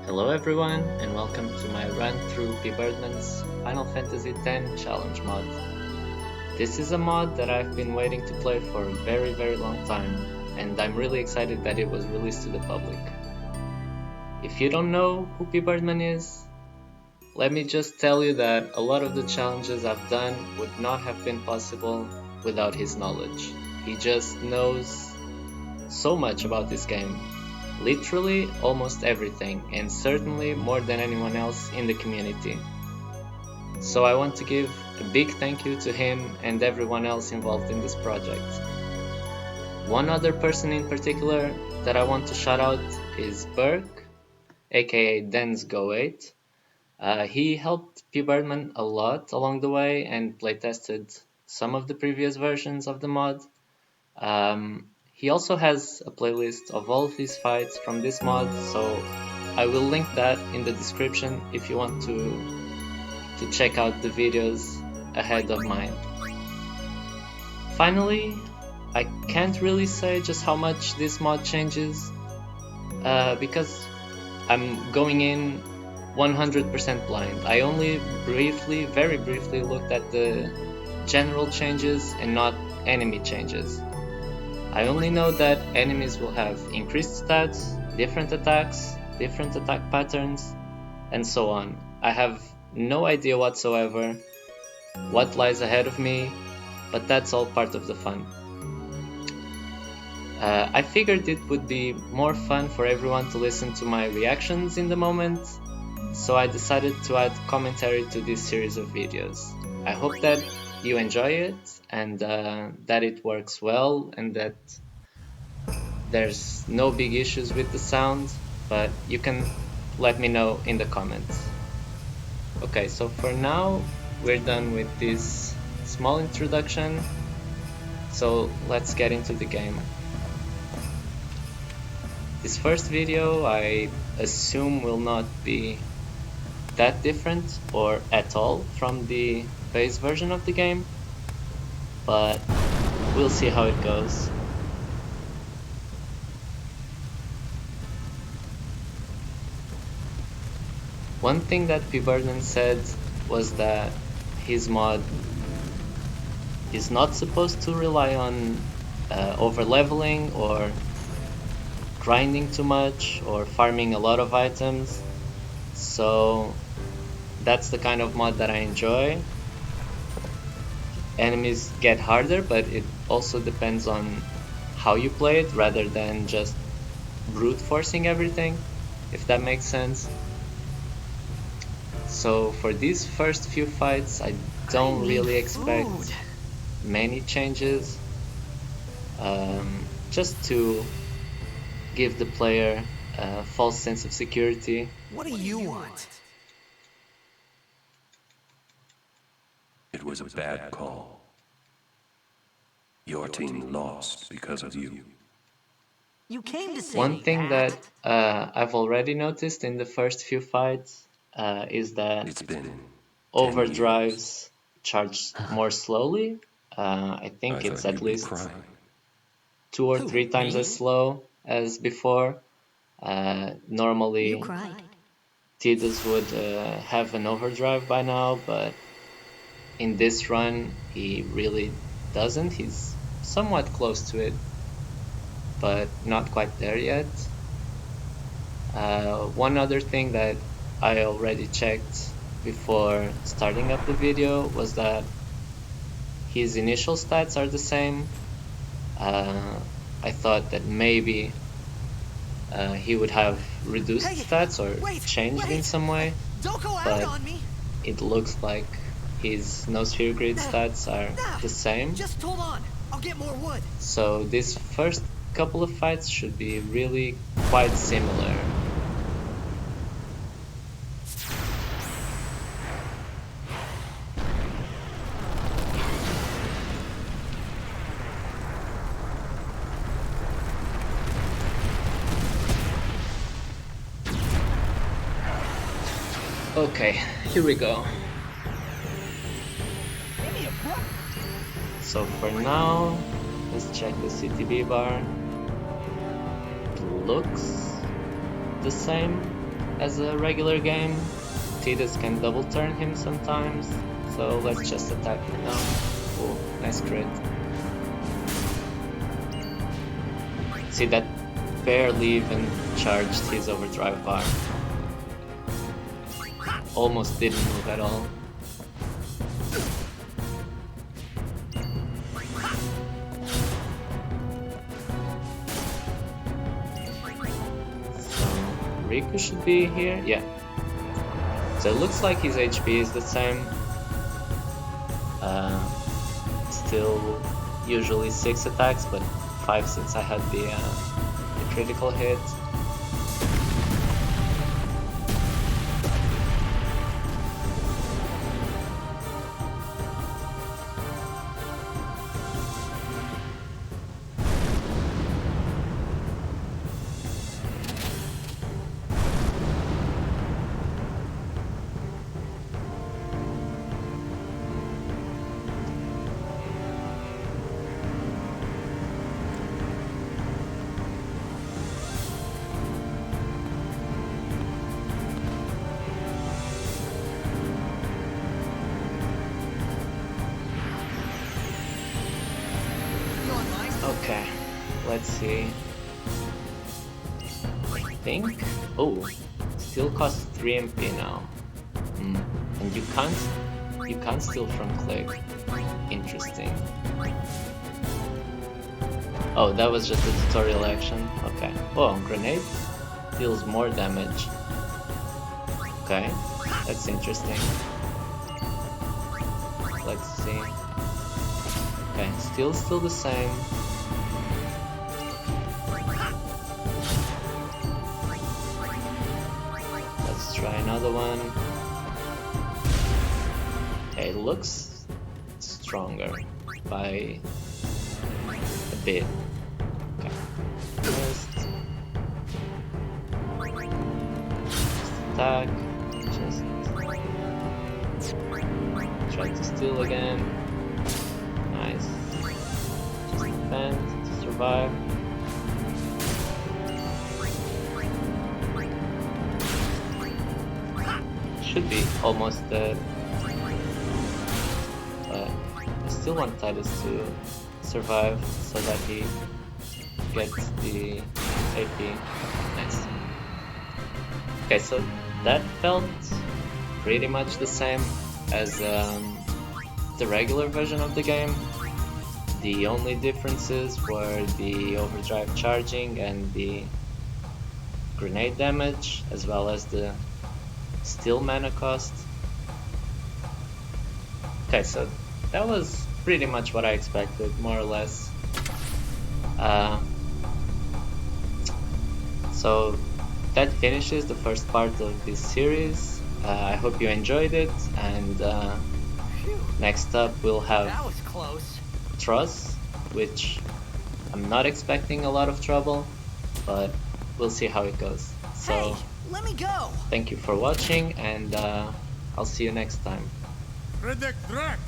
Hello everyone, and welcome to my run through pbirdman's Final Fantasy X challenge mod. This is a mod that I've been waiting to play for a very long time, and I'm really excited that it was released to the public. If you don't know who pbirdman is, let me just tell you that a lot of the challenges I've done would not have been possible without his knowledge. He just knows so much about this game. Literally almost everything, and certainly more than anyone else in the community. So I want to give a big thank you to him and everyone else involved in this project. One other person in particular that I want to shout out is Burke, aka DensGo8. He helped pbirdman a lot along the way and playtested some of the previous versions of the mod. He also has a playlist of all of his fights from this mod, so I will link that in the description if you want to check out the videos ahead of mine. Finally, I can't really say just how much this mod changes because I'm going in 100% blind. I only very briefly looked at the general changes and not enemy changes. I only know that enemies will have increased stats, different attacks, different attack patterns, and so on. I have no idea whatsoever what lies ahead of me, but that's all part of the fun. I figured it would be more fun for everyone to listen to my reactions in the moment, so I decided to add commentary to this series of videos. I hope that you enjoy it and that it works well and that there's no big issues with the sound, but you can let me know in the comments. Okay, so for now we're done with this small introduction, so let's get into the game. This first video I assume will not be that different or at all from the base version of the game, but we'll see how it goes. One thing that pbirdman said was that his mod is not supposed to rely on over leveling or grinding too much or farming a lot of items, so that's the kind of mod that I enjoy. Enemies get harder, but it also depends on how you play it rather than just brute forcing everything, if that makes sense. So for these first few fights I don't really expect many changes, just to give the player a false sense of security. What do you want? It was a bad call. Your team lost because of you. You came to say One thing that I've already noticed in the first few fights is that It's been overdrives charge more slowly. I think it's at least 2 or 3 times as slow as before. Normally Tidus would have an overdrive by now, but in this run he really doesn't. He's somewhat close to it, but not quite there yet. One other thing that I already checked before starting up the video was that his initial stats are the same. I thought that maybe he would have reduced stats or changed in some way, but it looks like his no sphere grid stats are the same. Just hold on, I'll get more wood. So this first couple of fights should be really quite similar. Okay, here we go. So for now, let's check the CTB bar. It looks the same as a regular game. Tidus can double turn him sometimes, so let's just attack for now. Oh, nice crit. See, that barely even charged his overdrive bar. Almost didn't move at all. So, Riku should be here, yeah. So it looks like his HP is the same. Still usually 6 attacks, but 5 since I had the critical hit. Okay, let's see. I think. Oh, still costs 3 MP now. And you can't steal from Klikk. Interesting. Oh, that was just a tutorial action. Okay. Oh, grenade deals more damage. Okay, that's interesting. Let's see. Okay, still the same. Let's try another one. Okay, it looks stronger by a bit. Okay. Just attack. Just try to steal again. Nice. Just defend to survive. Should be almost dead. But I still want Tidus to survive so that he gets the AP. Nice. Okay, so that felt pretty much the same as the regular version of the game. The only differences were the overdrive charging and the grenade damage, as well as the steal mana cost. Okay, so that was pretty much what I expected, more or less. So that finishes the first part of this series. I hope you enjoyed it, and next up we'll have That was close. Truss, which I'm not expecting a lot of trouble, but we'll see how it goes. So Hey, let me go. thank you for watching, and I'll see you next time. Predict Drac!